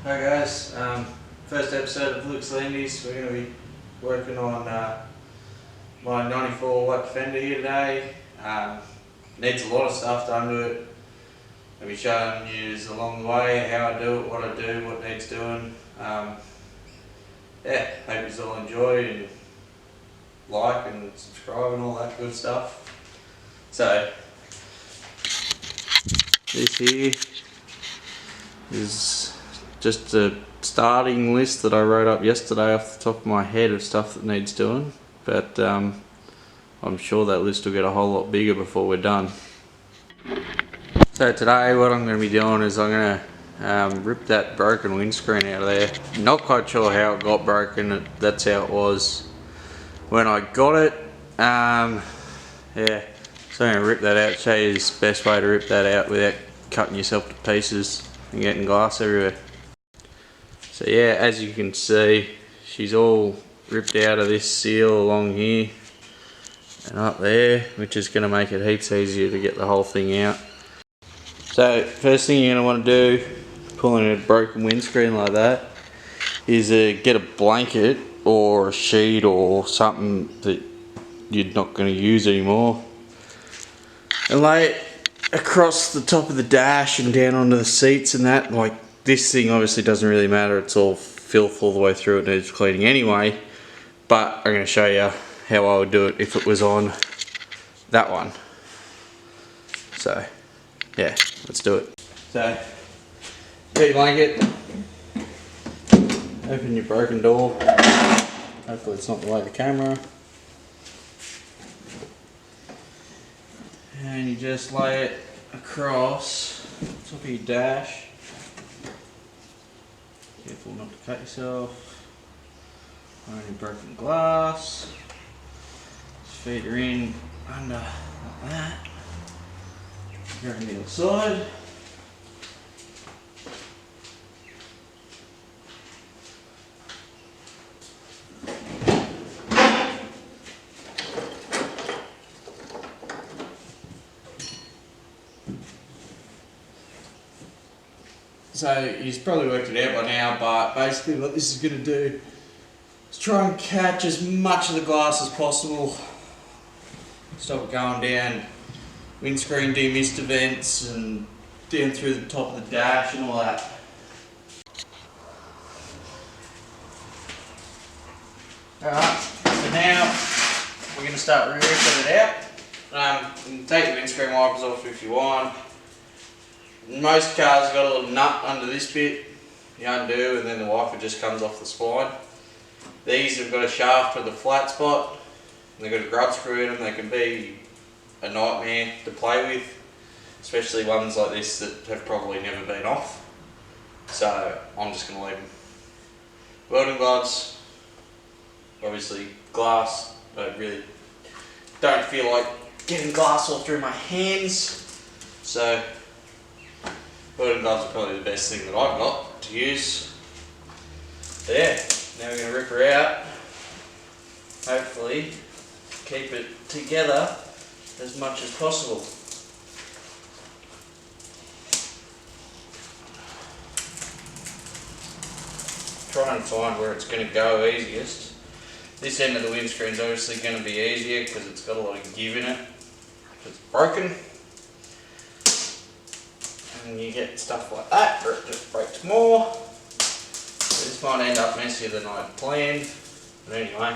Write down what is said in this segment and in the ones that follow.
Hi guys, first episode of Landys. We're going to be working on my 94 White Defender here today. Needs a lot of stuff done to it. I'll be showing you along the way how I do it, what I do, what needs doing. Yeah, hope you all enjoy and like and subscribe and all that good stuff. So, this here is just a starting list that I wrote up yesterday off the top of my head of stuff that needs doing, but I'm sure that list will get a whole lot bigger before we're done. So today what I'm going to be doing is I'm going to rip that broken windscreen out of there. Not quite sure how it got broken, that's how it was when I got it. Yeah, so I'm going to rip that out, show you the best way to rip that out without cutting yourself to pieces and getting glass everywhere. So yeah, as you can see, she's all ripped out of this seal along here and up there, which is going to make it heaps easier to get the whole thing out. So first thing you're going to want to do, pulling a broken windscreen like that, is get a blanket or a sheet or something that you're not going to use anymore and lay it across the top of the dash and down onto the seats and that. Like, this thing obviously doesn't really matter, it's all filth all the way through, it needs cleaning anyway, but I'm going to show you how I would do it if it was on that one. So yeah, let's do it. So get your blanket, open your broken door, hopefully it's not in the way of the camera, and you just lay it across the top of your dash. Careful not to cut yourself. Find any broken glass. Just feed her in under like that. Go on the other side. So you've probably worked it out by now, but basically what this is going to do is try and catch as much of the glass as possible. Stop it going down windscreen demist vents and down through the top of the dash and all that. Alright, so now we're going to start ripping it out. You can take the windscreen wipers off if you want. Most cars have got a little nut under this bit, you undo, and then the wiper just comes off the spine. These have got a shaft with a flat spot, and they've got a grub screw in them. They can be a nightmare to play with, especially ones like this that have probably never been off. So I'm just going to leave them. Welding gloves, obviously glass. I really don't feel like getting glass all through my hands, so welding gloves are probably the best thing that I've got to use. So yeah, now we're going to rip her out. Hopefully keep it together as much as possible. Try and find where it's going to go easiest. This end of the windscreen is obviously going to be easier because it's got a lot of give in it. It's broken. And you get stuff like that, or it just breaks more. So this might end up messier than I had planned, but anyway.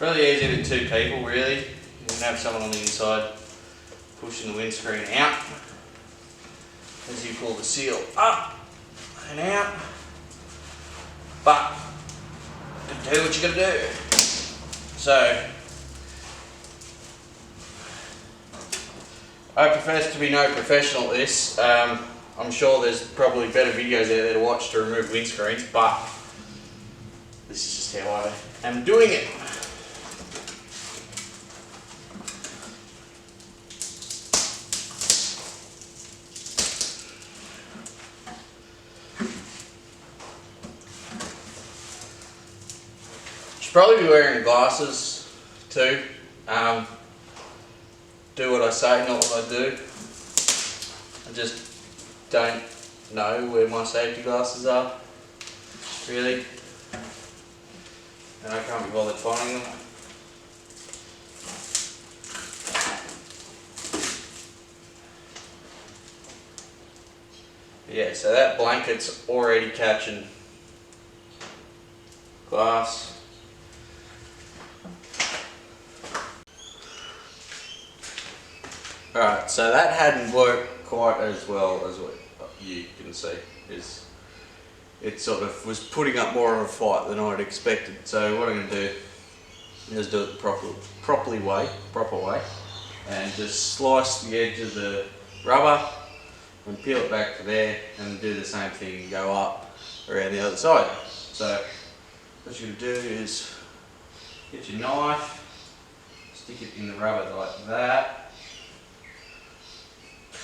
Really easy with two people, really. You can have someone on the inside pushing the windscreen out as you pull the seal up and out, but do what you gotta do. So I profess to be no professional at this. I'm sure there's probably better videos out there to watch to remove windscreens, but this is just how I am doing it. Should probably be wearing glasses too. Do what I say, not what I do. I just don't know where my safety glasses are, really, and I can't be bothered finding them. Yeah, so that blanket's already catching glass. Alright, so that hadn't worked quite as well as what you can see. It sort of was putting up more of a fight than I'd expected. So what I'm going to do is do it the proper way, and just slice the edge of the rubber and peel it back to there, and do the same thing and go up around the other side. So what you're going to do is get your knife, stick it in the rubber like that,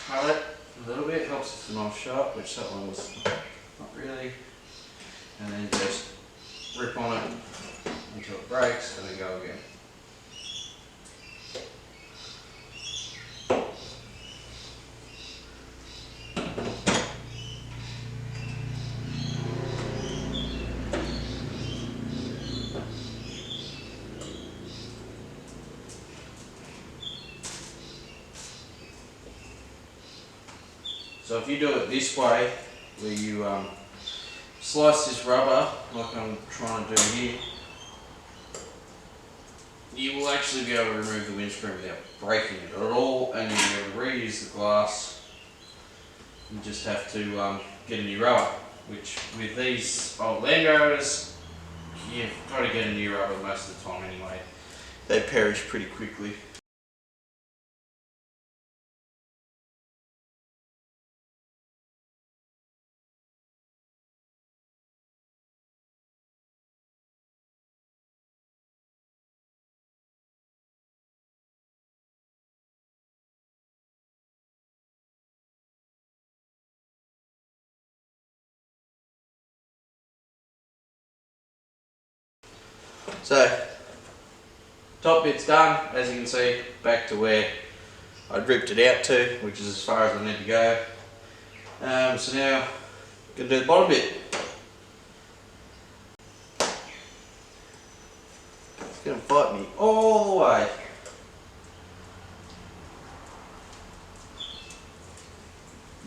cut it a little bit, helps if the knife's sharp, which that one was not really, and then just rip on it until it breaks and then go again. So if you do it this way, where you slice this rubber, like I'm trying to do here, you will actually be able to remove the windscreen without breaking it at all, and you'll be able to reuse the glass. You just have to get a new rubber, which with these old Land Rovers, you've got to get a new rubber most of the time anyway. They perish pretty quickly. So, top bit's done, as you can see, back to where I'd ripped it out to, which is as far as I need to go. So now, I'm going to do the bottom bit. It's going to fight me all the way.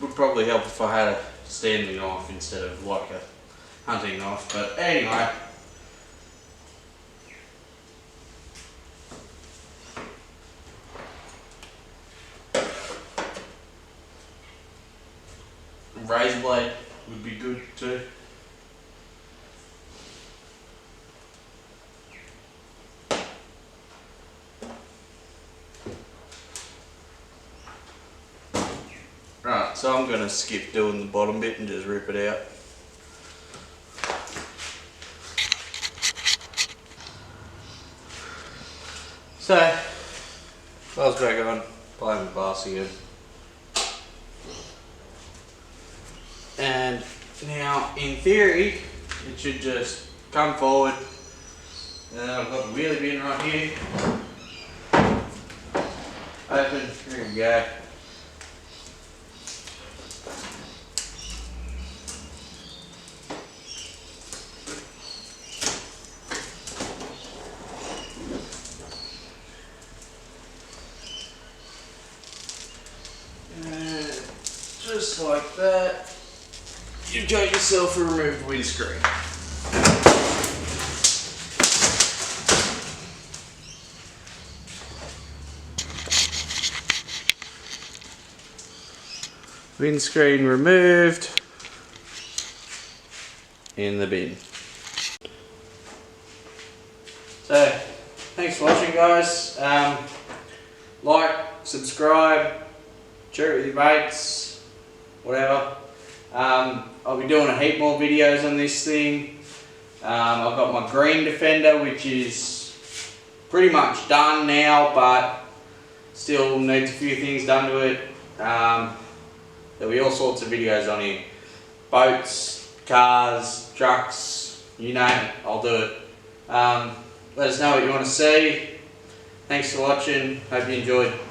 Would probably help if I had a standing knife instead of like a hunting knife, but anyway. Razor blade would be good too. Right, so I'm going to skip doing the bottom bit and just rip it out. So, I was back on playing with glass again. And now, in theory, it should just come forward. And then I've got the wheelie bin right here. Open, here we go. And just like that. You've got yourself a removed windscreen. Windscreen removed in the bin. So, thanks for watching, guys. Like, subscribe, share it with your mates, whatever. I'll be doing a heap more videos on this thing. I've got my green Defender, which is pretty much done now, but still needs a few things done to it. There'll be all sorts of videos on here. Boats, cars, trucks, you name it, I'll do it. let us know what you want to see. Thanks for watching, hope you enjoyed.